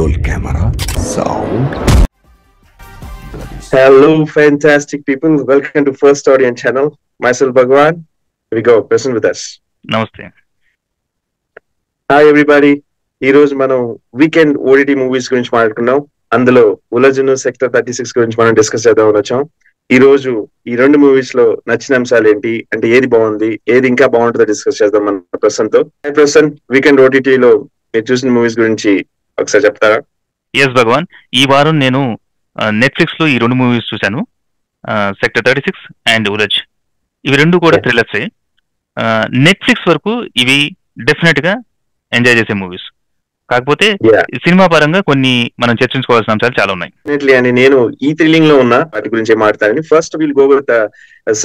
Roll camera, sound. Hello, fantastic people. Welcome to First Audience channel. Myself, Bhagwan. Here we go. Present with us. నమస్తే. Hi everybody. ఈ రోజు మనం weekend OTT movies గురించి మాట్లాడుకున్నాం. అందులో ఉలజను sector 36 గురించి మనం డిస్కస్ చేద్దామని వచ్చాం. ఈ రోజు ఈ రెండు మూవీస్ లో నచ్చిన అంశాలు ఏంటి, అంటే ఏది బాగుంది, ఏది ఇంకా బాగుంటుందో డిస్కస్ చేద్దాం మన ప్రసన్తో. ప్రసన్, వీకెండ్ ఓటీటీలో మీరు చూసిన మూవీస్ గురించి ఒకసారి చెప్తారా? ఎస్ భగవాన్, ఈ వారం నేను నెట్ఫ్లిక్స్ లో ఈ రెండు మూవీస్ చూశాను, సెక్టర్ 36 అండ్ ఉలజ్. ఇవి రెండు కూడా థ్రిల్లర్సే. నెట్ఫ్లిక్స్ వరకు ఇవి డెఫినెట్ గా ఎంజాయ్ చేసే మూవీస్. కాకపోతే సినిమా పరంగా కొన్ని మనం చర్చించుకోవాల్సిన అంశాలు చాలా ఉన్నాయి. అని నేను ఈ థ్రిల్లింగ్ లో ఉన్నా వాటి గురించి మాట్లాడతానని. First will go with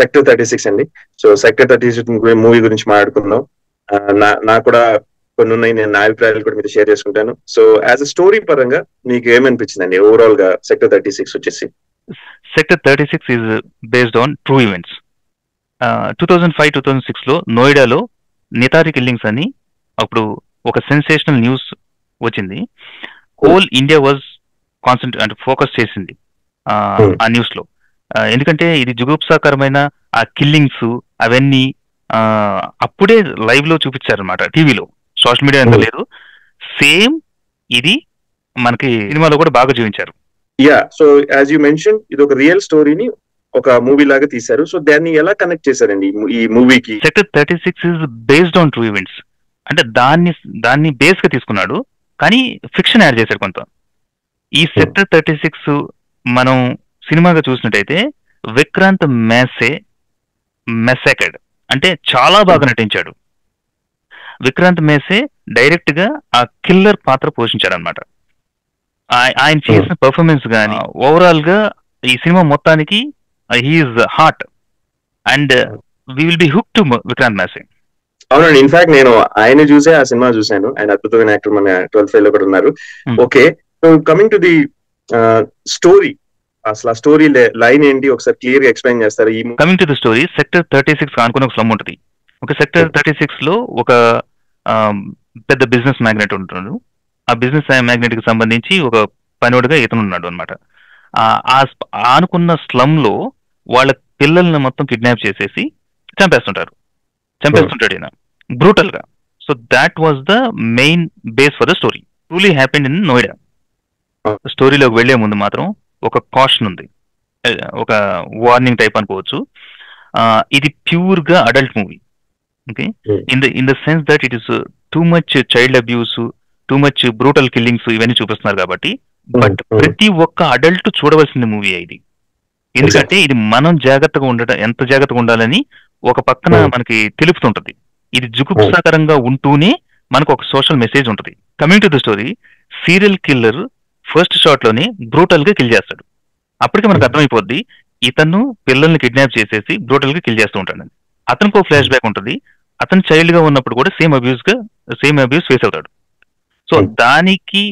sector 36 అండి. సో సెక్టర్ 36 మూవీ గురించి మాట్లాడుకుందాం. నాకు కూడా కొన్ని ఉన్నాయి, నేను నా అభిప్రాయాలు కూడా మీతో షేర్ చేసుకుంటాను. సో యాజ్ అ స్టోరీ పరంగా మీకు ఏమనిపించిందండి ఓవరాల్ గా సెక్టర్ 36 వచ్చేసి? Sector 36 is based on true events. 2005-2006 లో నోయిడాలో నితారి కిల్లింగ్స్ అని అప్పుడు ఒక సెన్సేషనల్ న్యూస్ వచ్చింది. హోల్ ఇండియా వాజ్ అంటే ఫోకస్ చేసింది ఆ న్యూస్ లో. ఎందుకంటే ఇది జుగుప్సాకరమైన ఆ కిల్లింగ్స్ అవన్నీ అప్పుడే లైవ్ లో చూపించారనమాట, టీవీలో. సోషల్ మీడియా ఎంత లేదు, సేమ్ ఇది మనకి సినిమాలో కూడా బాగా చూపించారు. Yeah, so as you mention ఇది ఒక రియల్ స్టోరీని ఒక మూవీ లాగా తీశారు. సో దాన్ని ఎలా కనెక్ట్ చేశారండి ఈ మూవీకి? Sector 36 is based on true events. అంటే దాన్ని బేస్ గా తీసుకున్నాడు, కానీ ఫిక్షన్ యాడ్ చేశాడు కొంత. ఈ సెక్టర్ 36 మనం సినిమాగా చూసినట్టయితే విక్రాంత్ మెస్సేకడ్ అంటే చాలా బాగా నటించాడు. విక్రాంత్ మేసే డైరెక్ట్ గా ఆ కిల్లర్ పాత్ర పోషించాడు అనమాట. ఆయన చేసిన పర్ఫార్మెన్స్ గానీ ఓవరాల్ గా ఈ సినిమా మొత్తానికి he's heart and we will be hook to Vikrant Massey. అవునండి, ఇన్ఫాక్ట్ నేను ఆయన చూసే ఆ సినిమా చూశాను. ఆయన అద్భుతమైన యాక్టర్, మన 12th ఫెయిల్ లో కూడా ఉన్నారు. Okay, so coming to the story, అసలు ఆ స్టోరీ లైన్ ఏంటి ఒకసారి క్లియర్ గా ఎక్స్ప్లెయిన్ చేస్తారు? ఈ coming to the story, sector 36 అనుకున్న ఒక స్లమ్ ఉంటుంది. ఒక సెక్టర్ 36 లో ఒక పెద్ద బిజినెస్ మ్యాగ్నెట్ ఉంటున్నాడు. ఆ బిజినెస్ మ్యాగ్నెట్ కి సంబంధించి ఒక పనివాడుగా ఇతను ఉన్నాడు అనమాట. ఆనుకున్న స్లమ్ లో వాళ్ళ పిల్లల్ని మొత్తం కిడ్నాప్ చేసేసి చంపేస్తుంటాడు ఈయన బ్రూటల్ గా. So that was the main base for the story. Truly happened in Noida. స్టోరీలోకి వెళ్లే ముందు మాత్రం ఒక కాషన్ ఉంది, ఒక వార్నింగ్ టైప్ అనుకోవచ్చు. ఇది ప్యూర్ గా adult movie. Okay, in the sense that it is too much child abuse, too much brutal killings ఇవన్నీ చూపిస్తున్నారు కాబట్టి. బట్ ప్రతి ఒక్క అడల్ట్ చూడవలసిన మూవీ ఇది. ఎందుకంటే ఇది మనం ఎంత జాగ్రత్తగా ఉండాలని ఒక పక్కన మనకి తెలుపుతుంటది. ఇది జుగుప్సాకరంగా ఉంటూనే మనకు ఒక సోషల్ మెసేజ్ ఉంటుంది. Coming to the story, serial killer first shot లోనే బ్రూటల్ గా కిల్ చేస్తాడు. అప్పటికే మనకు అర్థమైపోద్ది ఇతను పిల్లల్ని కిడ్నాప్ చేసేసి బ్రూటల్ గా కిల్ చేస్తూ ఉంటాడు. అతనికి ఒక ఫ్లాష్ బ్యాక్ ఉంటుంది. అతను చైల్డ్ గా ఉన్నప్పుడు కూడా సేమ్ అబ్యూస్ ఫేస్ అవుతాడు. సో దానికి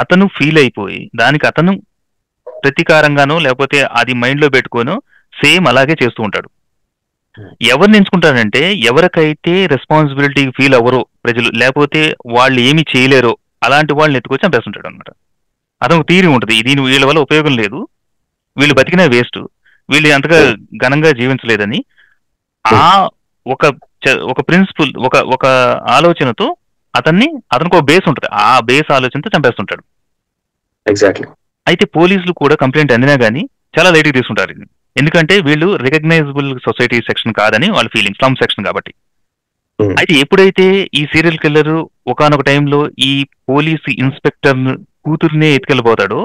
అతను ఫీల్ అయిపోయి దానికి అతను ప్రతీకారంగానో లేకపోతే అది మైండ్ లో పెట్టుకోనో సేమ్ అలాగే చేస్తూ ఉంటాడు. ఎవరిని ఎంచుకుంటారంటే ఎవరికైతే రెస్పాన్సిబిలిటీ ఫీల్ అవ్వరో ప్రజలు, లేకపోతే వాళ్ళు ఏమి చేయలేరో అలాంటి వాళ్ళని ఎత్తుకొచ్చి చంపేస్తుంటాడు అనమాట. అతను థియరీ ఉంటుంది, దీని వీళ్ళ వల్ల ఉపయోగం లేదు, వీళ్ళు బతికినా వేస్ట్, వీళ్ళు అంతగా ఘనంగా జీవించలేదని. ఆ ఒక ప్రిన్సిపల్, ఒక ఆలోచనతో అతనికి ఒక బేస్ ఉంటుంది, ఆ బేస్ ఆలోచనతో చంపేస్తుంటాడు. ఎగ్జాక్ట్లీ. అయితే పోలీసులు కూడా కంప్లైంట్ అందినా గానీ చాలా లైట్ గా తీసుకుంటారు. ఎందుకంటే వీళ్ళు రికగ్నైజబుల్ సొసైటీ సెక్షన్ కాదని వాళ్ళ ఫీలింగ్, స్లమ్ సెక్షన్ కాబట్టి. అయితే ఎప్పుడైతే ఈ సీరియల్ కిల్లర్ ఒకానొక టైంలో ఈ పోలీసు ఇన్స్పెక్టర్ కూతుర్నే ఎత్తుకెళ్ళిపోతాడో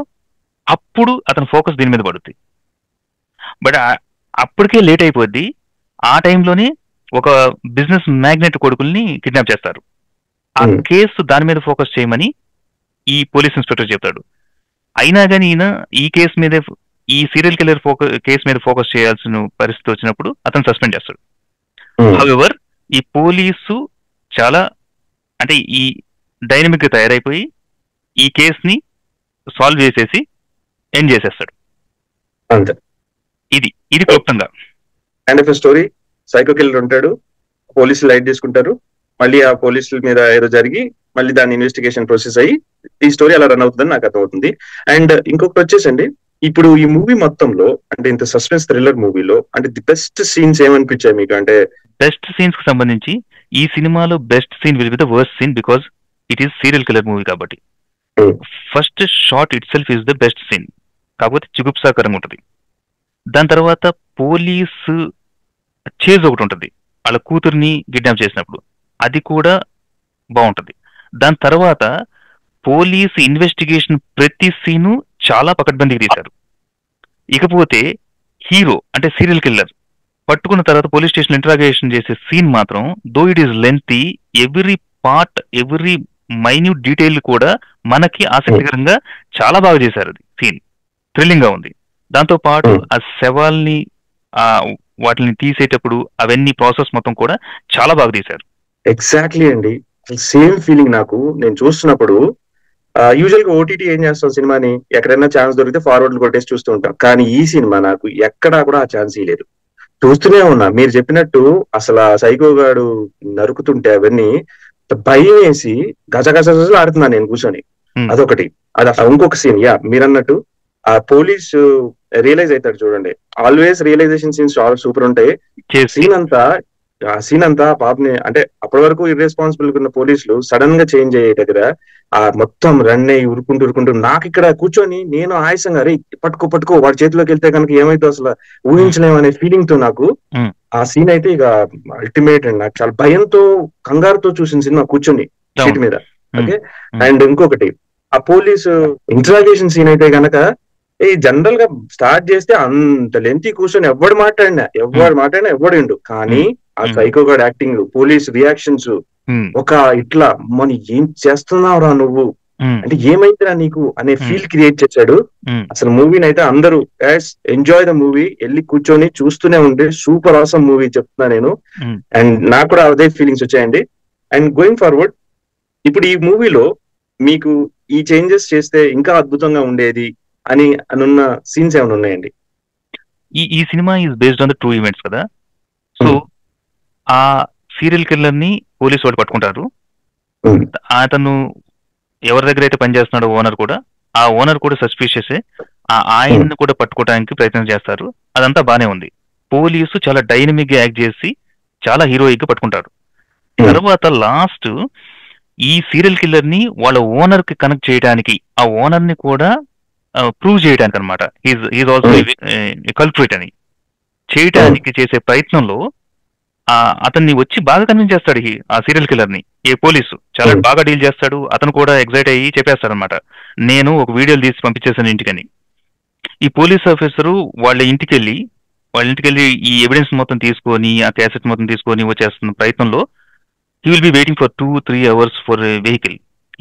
అప్పుడు అతని ఫోకస్ దీని మీద పడుతుంది. బట్ అప్పటికే లేట్ అయిపోద్ది. ఆ టైంలోనే ఒక బిజినెస్ మ్యాగ్నెట్ కొడుకుల్ని కిడ్నాప్ చేస్తారు. ఆ కేసు దాని మీద ఫోకస్ చేయమని ఈ పోలీస్ ఇన్స్పెక్టర్ చెప్తాడు. అయినా కానీ ఈయన ఈ సీరియల్ కిల్లర్ కేసు మీద ఫోకస్ చేయాల్సిన పరిస్థితి వచ్చినప్పుడు అతను సస్పెండ్ చేస్తాడు. హౌవెవర్ ఈ పోలీసు చాలా అంటే ఈ డైనమిక్ గా తయారైపోయి ఈ కేసుని సాల్వ్ చేసేసి ఎండ్ చేసేస్తాడు. ఇది క్లుప్తంగా. అండ్ స్టోరీ, సైకో కిల్లర్ ఉంటాడు, పోలీసులు లైట్ తీసుకుంటారు, మళ్ళీ ఆ పోలీసుల మీద ఏదో జరిగి మళ్ళీ దాని ఇన్వెస్టిగేషన్ ప్రాసెస్ అయ్యి ఈ స్టోరీ అలా రన్ అవుతుందని నాకు అర్థమవుతుంది. అండ్ ఇంకొకటి వచ్చేసండి, ఇప్పుడు ఈ మూవీ మొత్తంలో అంటే ఇంత సస్పెన్స్ థ్రిల్లర్ మూవీలో అంటే ది బెస్ట్ సీన్స్ ఏమనిపించాయి మీకు? అంటే బెస్ట్ సీన్స్ కి సంబంధించి ఈ సినిమాలో best scene will be the worst scene because it is serial killer movie కాబట్టి. First shot itself is the best scene, కాకపోతే చిగుప్సాకరంగా ఉంటుంది. దాని తర్వాత పోలీసు చేజ్ ఒకటి ఉంటుంది వాళ్ళ కూతుర్ని కిడ్నాప్ చేసినప్పుడు, అది కూడా బాగుంటుంది. దాని తర్వాత పోలీస్ ఇన్వెస్టిగేషన్ ప్రతి సీను చాలా పకడ్బందీగా తీశారు. ఇకపోతే హీరో అంటే సీరియల్ కిల్లర్ పట్టుకున్న తర్వాత పోలీస్ స్టేషన్ ఇంటరాగేషన్ చేసే సీన్ మాత్రం though it is lengthy, every part every minute detail కూడా మనకి ఆసక్తికరంగా చాలా బాగా చేశారు. అది సీన్ థ్రిల్లింగ్ గా ఉంది. దాంతో పాటు ఆ శవాల్ని వాటిని తీసేటప్పుడు అవన్నీ ప్రాసెస్ మొత్తం కూడా చాలా బాగా తీశారు. ఎగ్జాక్ట్లీ అండి, సేమ్ ఫీలింగ్ నాకు. నేను చూస్తున్నప్పుడు యూజువల్ గా ఓటీటీ ఏం చేస్తాం, సినిమాని ఎక్కడైనా ఛాన్స్ దొరికితే ఫార్వర్డ్ కొట్టేసి చూస్తూ ఉంటాం. కానీ ఈ సినిమా నాకు ఎక్కడా కూడా ఆ ఛాన్స్ లేదు, చూస్తూనే ఉన్నా. మీరు చెప్పినట్టు అసలు ఆ సైకో గాడు నరుకుతుంటే అవన్నీ భయం వేసి గజగజలు ఆడుతున్నా నేను కూర్చొని. అదొకటి. అది ఇంకొక సీన్, మీరు అన్నట్టు ఆ పోలీసు రియలైజ్ అవుతాడు చూడండి, ఆల్వేస్ రియలైజేషన్ సీన్స్ చాలా సూపర్ ఉంటాయి. సీన్ అంతా పాపని అంటే అప్పటి వరకు ఇర్రెస్పాన్సిబుల్ ఉన్న పోలీసులు సడన్ గా చేంజ్ అయ్యే దగ్గర ఆ మొత్తం రన్ అయ్యి ఉరుకుంటూ నాకు ఇక్కడ కూర్చొని నేను ఆయాసంగా రే పట్టుకో వాడి చేతిలోకి వెళ్తే కనుక ఏమైతే అసలు ఊహించలేము అనే ఫీలింగ్ తో నాకు ఆ సీన్ అయితే ఇక అల్టిమేట్ అండి. నాకు చాలా భయంతో కంగారుతో చూసిన సినిమా కూర్చొని సీట్ మీద. ఓకే. అండ్ ఇంకొకటి ఆ పోలీసు ఇంటరాగేషన్ సీన్ అయితే గనక ఈ జనరల్ గా స్టార్ట్ చేస్తే అంత లెంతీ కూర్చొని ఎవడు మాట్లాడినా ఎవడు కానీ ఆ psycho guard acting, police reactions, ఒక ఇట్లా మన ఏం చేస్తున్నావురా నువ్వు అంటే ఏమైందిరా నీకు అనే ఫీల్ క్రియేట్ చేశాడు. అసలు మూవీని అయితే అందరూ ఎంజాయ్ ద మూవీ, వెళ్ళి కూర్చొని చూస్తూనే ఉండే సూపర్ ఆసమ్ మూవీ చెప్తున్నా నేను. అండ్ నాకు కూడా అదే ఫీలింగ్స్ వచ్చాయండి. అండ్ గోయింగ్ ఫార్వర్డ్ ఇప్పుడు ఈ మూవీలో మీకు ఈ చేంజెస్ చేస్తే ఇంకా అద్భుతంగా ఉండేది అని అనున్న సీన్స్ ఏమైనా ఉన్నాయండి? ఈ cinema is based on the true events కదా. సో ఆ సీరియల్ కిల్లర్ ని పోలీసు వాళ్ళు పట్టుకుంటారు. అతను ఎవరి దగ్గర అయితే పనిచేస్తున్నాడో ఆ ఓనర్ కూడా సస్పిషియస్. ఆయన్ని కూడా పట్టుకోవడానికి ప్రయత్నం చేస్తారు. అదంతా బానే ఉంది. పోలీసు చాలా డైనమిక్ గా యాక్ట్ చేసి చాలా హీరోయిక్ గా పట్టుకుంటారు. తర్వాత లాస్ట్ ఈ సీరియల్ కిల్లర్ ని వాళ్ళ ఓనర్ కి కనెక్ట్ చేయడానికి, ఆ ఓనర్ ని కూడా ప్రూవ్ చేయడానికి అనమాట, ఈజ్ ఆల్సో కల్ప్రిట్ అని చేయటానికి చేసే ప్రయత్నంలో అతన్ని వచ్చి బాగా కన్విన్స్ చేస్తాడు ఆ సీరియల్ కిల్లర్ ని. ఏ పోలీసు చాలా బాగా డీల్ చేస్తాడు. అతను కూడా ఎగ్జైట్ అయ్యి చెప్పేస్తాడు అనమాట, నేను ఒక వీడియోలు తీసి పంపించేసాను ఇంటికని. ఈ పోలీస్ ఆఫీసరు వాళ్ళ ఇంటికి వెళ్ళి ఈ ఎవిడెన్స్ మొత్తం తీసుకొని, ఆ క్యాసెట్ మొత్తం తీసుకొని వచ్చేస్తున్న ప్రయత్నంలో he will be waiting for 2-3 hours for vehicle.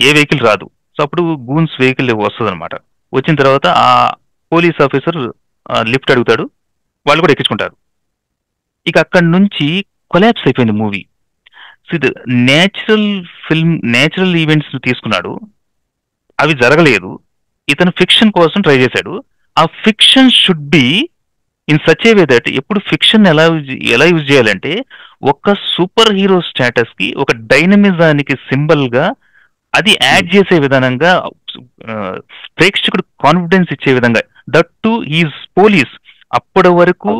A vehicle రాదు. సో అప్పుడు గూన్స్ వెహికల్ వస్తుంది అనమాట. వచ్చిన తర్వాత ఆ పోలీస్ ఆఫీసర్ లిఫ్ట్ అడుగుతాడు, వాళ్ళు కూడా ఎక్కించుకుంటారు. ఇక అక్కడి నుంచి కొలాప్స్ అయిపోయింది మూవీ. సో ఇది నేచురల్ ఈవెంట్స్ తీసుకున్నాడు, అవి జరగలేదు. ఇతను ఫిక్షన్ కోసం ట్రై చేశాడు. ఆ fiction should be in such a way that, ఎప్పుడు ఫిక్షన్ ఎలా యూజ్ చేయాలంటే ఒక సూపర్ హీరో స్టేటస్ కి, ఒక డైనమిజానికి సింబల్ గా అది యాడ్ చేసే విధానంగా, ప్రేక్షకుడు కాన్ఫిడెన్స్ ఇచ్చే విధంగా. దట్ టు ఈజ్ పోలీస్ అప్పటి వరకు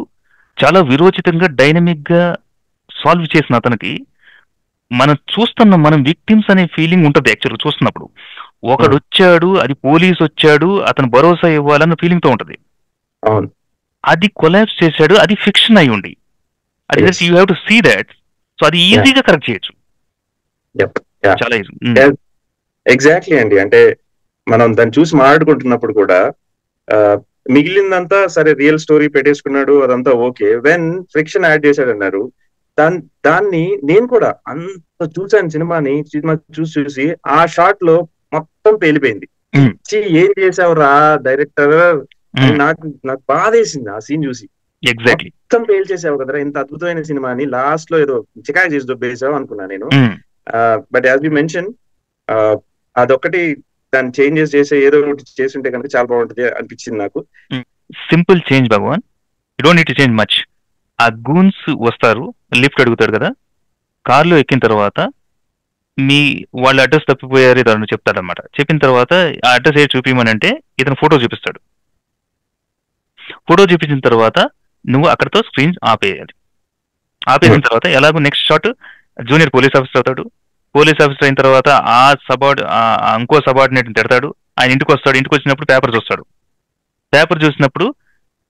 చాలా విరోచితంగా డైనమిక్ గా సాల్వ్ చేసిన అతనికి మనం విక్టిమ్స్ అనే ఫీలింగ్ ఉంటుంది యాక్చువల్గా చూస్తున్నప్పుడు. ఒకడు వచ్చాడు, అది పోలీస్ వచ్చాడు, అతను భరోసా ఇవ్వాలన్న ఫీలింగ్ తో ఉంటది. అది కొలాప్స్ చేశాడు, అది ఫిక్షన్ అయి ఉండి. అది you have to see that. So అది ఈజీగా కరెక్ట్ చేయొచ్చు, చాలా ఈజీ. ఎగ్జాక్ట్లీ అండి. అంటే మనం దాన్ని చూసి మాట్లాడుకుంటున్నప్పుడు కూడా మిగిలిందంతా సరే రియల్ స్టోరీ పెట్టేసుకున్నాడు, అదంతా ఓకే. వెన్ ఫ్రిక్షన్ యాడ్ చేశాడు అన్నారు, దాన్ని నేను కూడా అంత చూసాను సినిమా చూసి ఆ షాట్ లో మొత్తం పేలిపోయింది. ఏం చేసావురా డైరెక్టర్, నాకు బాధేసింది ఆ సీన్ చూసి. ఎగ్జాక్ట్లీ మొత్తం పేల్ చేసావు కదరా ఇంత అద్భుతమైన సినిమాని, లాస్ట్ లో ఏదో చికాకు చేసి దొబ్బేసావు అనుకున్నా నేను. బట్ యాజ్ యూ మెన్షన్ అదొక్కటి దాన్ని చేంజెస్ చేసే ఏదో ఒకటి చేస్తుంటే కనుక చాలా బాగుంటది అనిపించింది నాకు. Simple change Bhagwan, you don't need to change much. ఆ గూన్స్ వస్తారు, లిఫ్ట్ అడుగుతాడు కదా, కార్లో ఎక్కిన తర్వాత మీ వాళ్ళ అడ్రస్ తప్పిపోయారు ఇతను చెప్తాడనమాట. చెప్పిన తర్వాత ఆ అడ్రస్ ఏది చూపించమని అంటే ఇతను ఫోటో చూపిస్తాడు. ఫోటో చూపించిన తర్వాత నువ్వు అక్కడతో స్క్రీన్ ఆపేయాలి. ఆపేసిన తర్వాత ఎలాగో next shot junior police officer అవుతాడు. పోలీస్ ఆఫీసర్ అయిన తర్వాత ఇంకో సబార్డినేట్ తిడతాడు. ఆయన ఇంటికి వస్తాడు. ఇంటికి వచ్చినప్పుడు పేపర్ చూస్తాడు. పేపర్ చూసినప్పుడు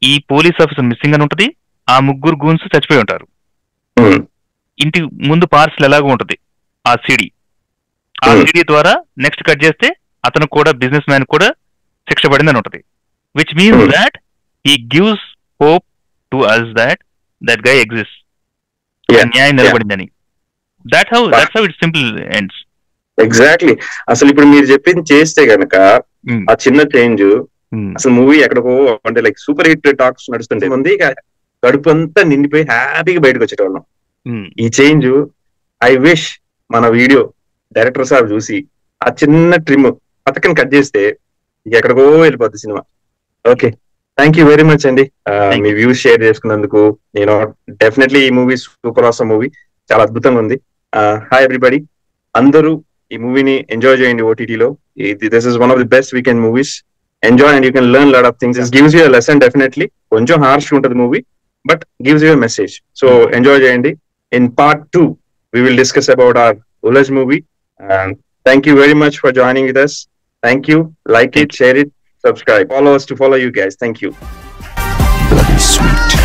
ఈ పోలీస్ ఆఫీసర్ మిస్సింగ్ అని ఉంటుంది. ఆ ముగ్గురు గూన్స్ చచ్చిపోయి ఉంటారు. ఇంటి ముందు పార్సల్ ఎలాగో ఉంటుంది ఆ సిడి. ఆ సిడి ద్వారా నెక్స్ట్ కట్ చేస్తే అతను కూడా బిజినెస్ మ్యాన్ కూడా శిక్ష పడిందని ఉంటుంది. Which means that he gives hope to us that guy exist, న్యాయం నిలబడిందని. That's how it simple ends. Exactly. అసలు ఇప్పుడు మీరు చెప్పింది చేస్తే గనక ఆ చిన్న చేంజ్ అసలు మూవీ ఎక్కడికో అంటే లైక్ సూపర్ హిట్ టాక్స్ నడుస్తుంటే ముందు కడుపు అంతా నిండిపోయి హ్యాపీగా బయటకు వచ్చేటోళ్ళం. ఈ చేంజ్ ఐ విష్ మన వీడియో డైరెక్టర్ సార్ చూసి ఆ చిన్న ట్రిమ్ పథకం కట్ చేస్తే ఎక్కడికో వెళ్ళిపోద్ది cinema. Okay, thank you very much అండి మీ వ్యూస్ షేర్ చేసుకున్నందుకు. నేను డెఫినెట్లీ ఈ మూవీ సూపర్ ఆసమ్ మూవీ, చాలా అద్భుతంగా ఉంది. హాయ్ ఎవ్రీబడి, అందరూ ఈ మూవీని ఎంజాయ్ చేయండి ఓటీటీలో. This is one of the best weekend movies. Enjoy and you can learn lot of things. It gives you a lesson definitely. కొంచెం హార్ష్ ఉంటుంది movie but gives you a message. So enjoy చేయండి. In part 2 we will discuss about our Ulaj movie. And thank you very much for joining with us. Thank you. Like it, share it, subscribe. Follow us to follow you guys. Thank you. Bloody sweet.